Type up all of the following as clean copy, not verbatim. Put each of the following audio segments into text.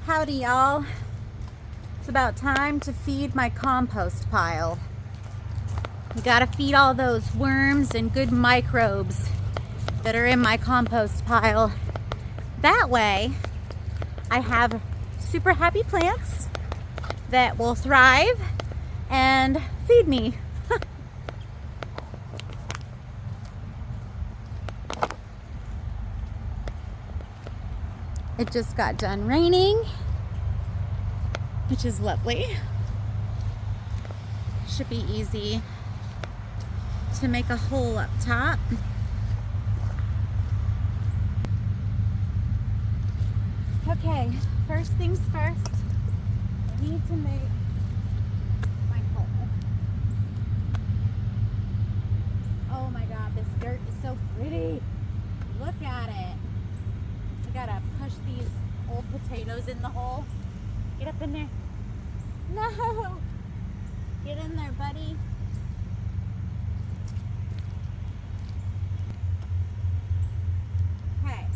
Howdy, y'all. It's about time to feed my compost pile. You gotta feed all those worms and good microbes that are in my compost pile. That way, I have super happy plants that will thrive and feed me. It just got done raining, which is lovely. Should be easy to make a hole up top. Okay, first things first, I need to make my hole. Oh my God, this dirt is so pretty. Look at it. I gotta push these old potatoes in the hole. Get up in there. No! Get in there, buddy. Okay.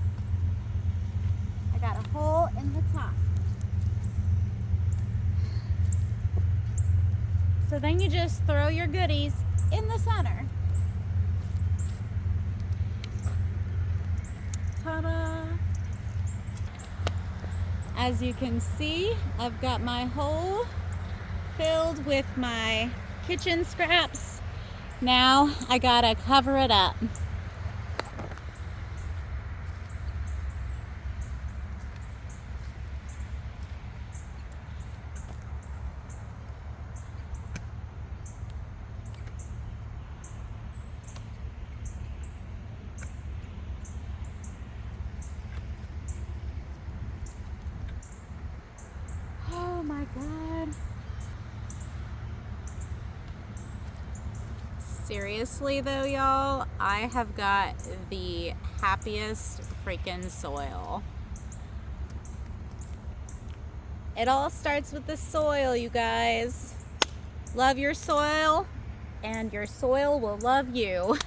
I got a hole in the top. So then you just throw your goodies in the center. Ta-da! As you can see, I've got my hole filled with my kitchen scraps. Now I gotta cover it up. Oh my God. Seriously though, y'all, I have got the happiest freaking soil. It all starts with the soil, you guys. Love your soil, and your soil will love you.